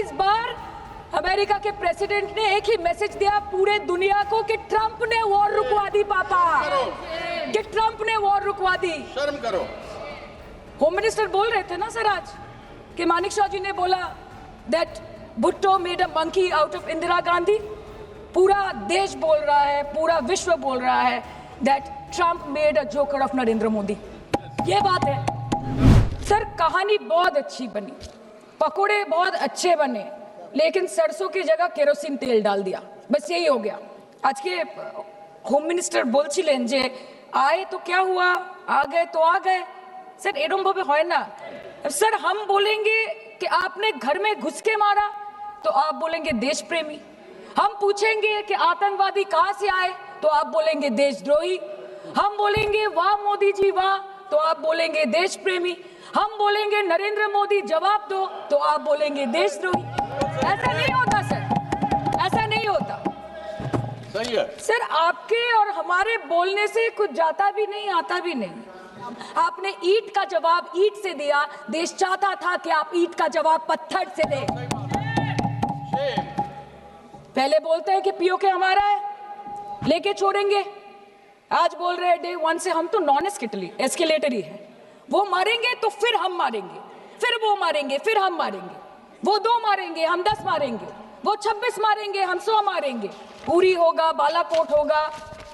28 बार America के president ने एक ही मैसेज दिया पूरे दुनिया को कि ट्रंप ने वॉर रुकवा दी पापा, कि ट्रंप ने वॉर रुकवा दी। शर्म करो। होम मिनिस्टर बोल रहे थे ना सर आज कि मानिक शाह जी ने बोला that Bhutto made a monkey out of Indira Gandhi. पूरा देश बोल रहा है, पूरा विश्व बोल रहा है that Trump made a joker of Narendra Modi. ये बात है सर। कहानी बहुत अच्छी बनी, पकोड़े बहुत अच्छे बने, लेकिन सरसों की जगह केरोसिन तेल डाल दिया, बस यही हो गया। आज के होम मिनिस्टर बोलছিলেন যে आए तो क्या हुआ, आ गए तो आ गए। सर एरम भावे হয় ना सर। हम बोलेंगे कि आपने घर में घुस के मारा तो आप बोलेंगे देश प्रेमी। हम पूछेंगे कि आतंकवादी कहां से आए तो आप बोलेंगे देशद्रोही। हम बोलेंगे वाह मोदी जी वाह तो आप बोलेंगे देश प्रेमी। हम बोलेंगे नरेंद्र मोदी जवाब दो तो आप बोलेंगे देशद्रोही। ऐसा नहीं होता सर, ऐसा नहीं होता। सही है सर, आपके और हमारे बोलने से कुछ जाता भी नहीं आता भी नहीं। आपने ईंट का जवाब ईंट से दिया, देश चाहता था कि आप ईंट का जवाब पत्थर से दें। पहले बोलते हैं कि पीओके हमारा है, लेके छोड़ेंगे। आज बोल रहे हैं डे वन से हम तो नॉन एस्केलेटरी है। वो मारेंगे तो फिर हम मारेंगे, फिर वो मारेंगे, फिर हम मारेंगे। वो 2 मारेंगे, हम 10 मारेंगे। वो 26 मारेंगे, हम 100 मारेंगे। उरी होगा, बालाकोट होगा,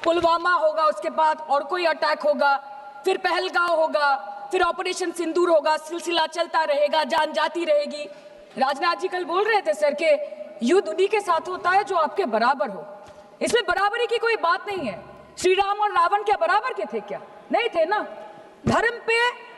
पुलवामा होगा, उसके बाद और कोई अटैक होगा, फिर पहलगांव होगा, फिर ऑपरेशन सिंदूर होगा। सिलसिला चलता रहेगा, जान जाती रहेगी। राजनाथ जी कल बोल रहे थे सर के युद्ध उन्हीं के साथ होता है जो आपके बराबर हो। इसमें बराबरी की कोई बात नहीं है। श्री राम और रावण क्या बराबर के थे क्या? नहीं थे ना। धर्म पे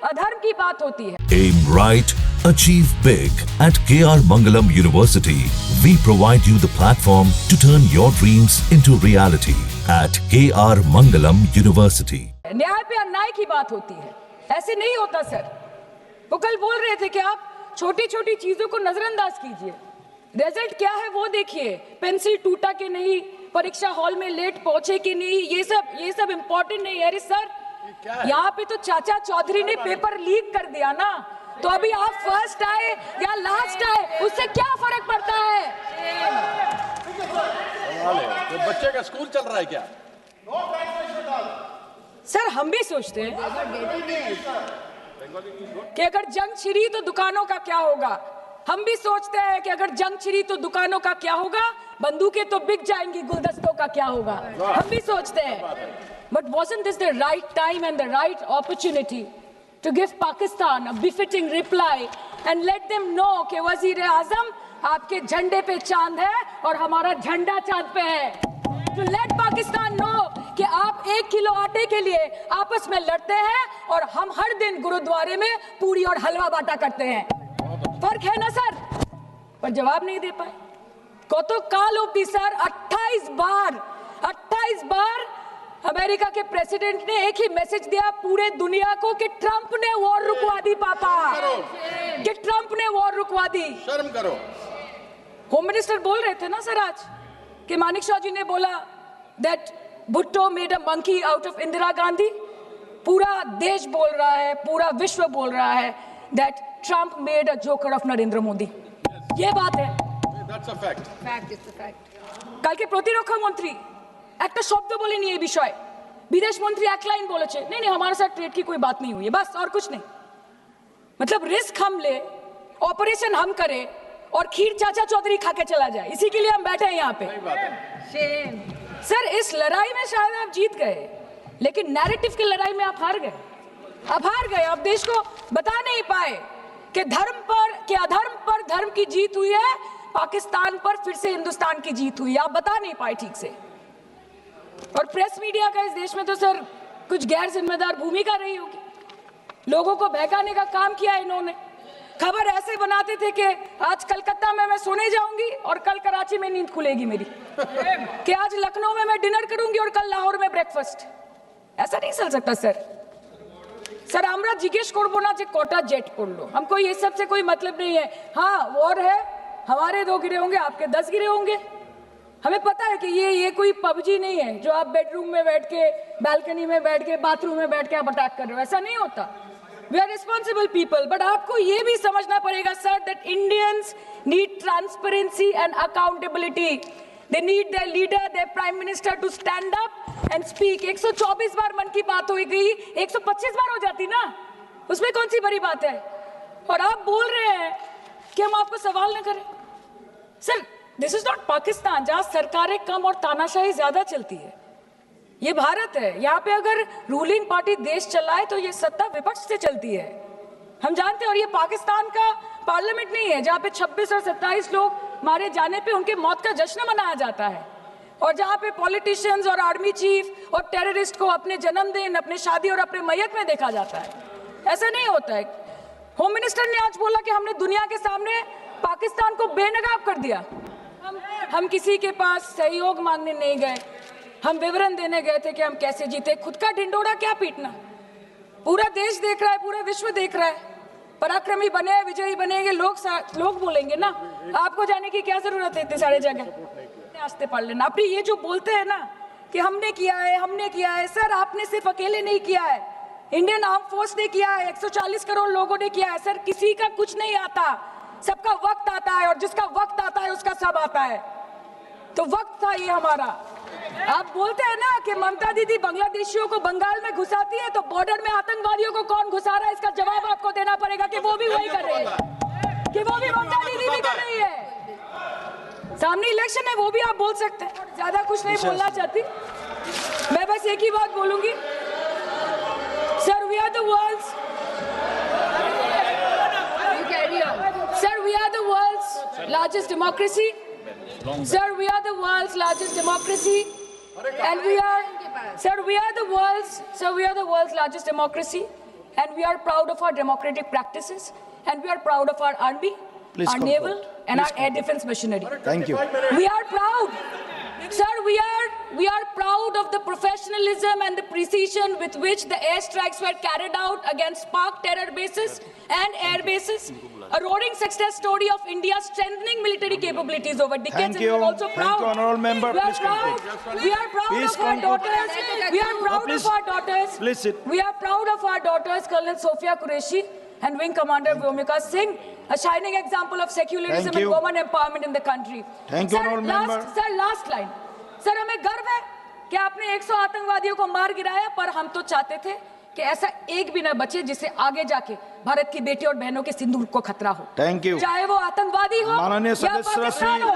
अधर्म की बात होती है। Aim right, achieve big at KR Mangalam University. We provide you the platform to turn your dreams into reality at KR Mangalam University. न्याय पे अन्याय की बात होती है, ऐसे नहीं होता सर। वो कल बोल रहे थे कि आप छोटी छोटी चीजों को नजरअंदाज कीजिए, रिजल्ट क्या है वो देखिए। पेंसिल टूटा कि नहीं, परीक्षा हॉल में लेट पहुंचे कि नहीं, ये सब इम्पोर्टेंट नहीं है। अरे सर, यहाँ पे तो चाचा चौधरी ने पेपर लीक कर दिया ना, तो अभी आप फर्स्ट आए या लास्ट आए उससे क्या फर्क पड़ता है? तो बच्चे का स्कूल चल रहा है क्या? सर हम भी सोचते हैं कि अगर जंग छिड़ी तो दुकानों का क्या होगा। हम भी सोचते हैं कि अगर जंग छिड़ी तो दुकानों का क्या होगा, बंदूकें तो बिक जाएंगी, गुलदस्तों का क्या होगा। हम भी सोचते हैं। But wasn't this the right time and the right opportunity to give Pakistan a befitting reply and let them know कि वज़ीर-ए-आज़म आपके झंडे पे चांद है और हमारा झंडा चांद पे है। To let Pakistan know कि आप 1 किलो आटे के लिए आपस में लड़ते हैं और हम हर दिन गुरुद्वारे में पूरी और हलवा बांटा करते हैं। फर्क है ना सर? पर जवाब नहीं दे पाए। कतो काल होती सर, 28 बार अमेरिका के प्रेसिडेंट ने एक ही मैसेज दिया पूरे दुनिया को कि ट्रंप ने वॉर रुकवा दी पापा, कि ट्रंप ने वॉर रुकवा दी। शर्म करो। होम मिनिस्टर बोल रहे थे ना सर आज कि मानिक शाह जी ने बोला that Bhutto made a monkey out of Indira Gandhi. पूरा देश बोल रहा है, पूरा विश्व बोल रहा है that Trump made a joker of Narendra Modi. ये बात है। That's a fact. Fact is the fact. কালকে প্রতিরক্ষা মন্ত্রী একটা শব্দ বলেনি এই বিষয়ে। विदेश मंत्री एक लाइन बोले नहीं हमारे साथ ट्रेड की कोई बात नहीं हुई है, बस और कुछ नहीं। मतलब रिस्क हम ले, ऑपरेशन हम करें और खीर चाचा चौधरी खा के चला जाए, इसी के लिए हम बैठे हैं यहाँ पे। सर इस लड़ाई में शायद आप जीत गए, लेकिन नैरेटिव की लड़ाई में आप हार गए। आप देश को बता नहीं पाए कि धर्म पर कि अधर्म पर धर्म की जीत हुई है, पाकिस्तान पर फिर से हिंदुस्तान की जीत हुई है। आप बता नहीं पाए ठीक से। और प्रेस मीडिया का इस देश में तो सर कुछ गैर जिम्मेदार भूमिका रही होगी। लोगों को बहकाने का काम किया इन्होंने। खबर ऐसे बनाते थे कि आज कलकत्ता में मैं सोने जाऊंगी और कल कराची में नींद खुलेगी मेरी, कि आज लखनऊ में मैं डिनर करूंगी और कल लाहौर में ब्रेकफास्ट। ऐसा नहीं चल सकता सर। আমরা জিজ্ঞেস করব না যে কটা জেট করলো, हमको ये सब से कोई मतलब नहीं है। हाँ वॉर है, हमारे 2 गिरे होंगे, आपके 10 गिरे होंगे। हमें पता है कि ये कोई पबजी नहीं है जो आप बेडरूम में बैठ के, बालकनी में बैठ के, बाथरूम में बैठ के आप अटैक कर रहे हो। ऐसा नहीं होता। We are responsible people, but आपको ये भी समझना पड़ेगा sir that Indians need transparency and accountability. They need their leader, their prime minister to stand up and speak. 124 बार मन की बात हो गई, 125 बार हो जाती ना, उसमें कौन सी बड़ी बात है? और आप बोल रहे हैं कि हम आपको सवाल न करें। Sir, this is not Pakistan जहां सरकारें कम और तानाशाही ज्यादा चलती है। ये भारत है, यहाँ पे अगर रूलिंग पार्टी देश चलाए तो ये सत्ता विपक्ष से चलती है, हम जानते हैं। और ये पाकिस्तान का पार्लियामेंट नहीं है जहाँ पे 26 और 27 लोग मारे जाने पे उनके मौत का जश्न मनाया जाता है, और जहाँ पे पॉलिटिशियंस और आर्मी चीफ और टेररिस्ट को अपने जन्मदिन, अपने शादी और अपने मैयत में देखा जाता है। ऐसा नहीं होता है। होम मिनिस्टर ने आज बोला कि हमने दुनिया के सामने पाकिस्तान को बेनकाब कर दिया। हम किसी के पास सहयोग मांगने नहीं गए, हम विवरण देने गए थे कि हम कैसे जीते। खुद का ढिंडोरा क्या पीटना, पूरा देश देख रहा है, पूरा विश्व देख रहा है। पराक्रमी बने, विजयी बनेंगे, लोग बोलेंगे ना, आपको जाने की क्या जरूरत है इतने सारे जगह। आस्ते पढ़ लेना। अपनी ये जो बोलते हैं ना कि हमने किया है, सर आपने सिर्फ अकेले नहीं किया है, इंडियन आर्म फोर्स ने किया है, 140 करोड़ लोगों ने किया है। सर किसी का कुछ नहीं आता, सबका वक्त आता है, और जिसका वक्त आता है उसका सब आता है। तो वक्त था ये हमारा। आप बोलते हैं ना कि ममता दीदी बांग्लादेशियों को बंगाल में घुसाती है, तो बॉर्डर में आतंकवादियों को कौन घुसा रहा है, इसका जवाब आपको देना पड़ेगा कि वो भी वही कर रहे हैं, कि वो भी ममता दीदी भी कर रही है। सामने इलेक्शन है, वो भी आप बोल सकते हैं। ज्यादा कुछ नहीं बोलना चाहती मैं, बस एक ही बात बोलूंगी। Sir we are the world's largest democracy. Sir, we are the world's largest democracy, and we are the world's largest democracy, and we are proud of our democratic practices, and we are proud of our army, our naval, and our air defense machinery. Thank you. We are proud. Sir, we are proud of the professionalism and the precision with which the airstrikes were carried out against Pak terror bases and air bases. A roaring success story of India strengthening military capabilities over decades. Thank And we you. are also proud. Thank you, honorable member. We are Please proud. conclude. We are proud Please of our conclude. daughters. We are proud Please. of our daughters. Please sit. We are proud of our daughters, Colonel Sophia Qureshi and Wing Commander Vyomika Singh, a shining example of secularism Thank and you. women empowerment in the country. Thank you, honorable member. Sir, last line. Sir हमें गर्व है कि आपने 100 आतंकवादियों को मार गिराया, पर हम तो चाहते थे कि ऐसा एक भी ना बचे जिससे आगे जाके भारत की बेटी और बहनों के सिंदूर को खतरा हो। Thank you. चाहे वो आतंकवादी हो माननीय या सदस्य पाकिस्तान श्री हो।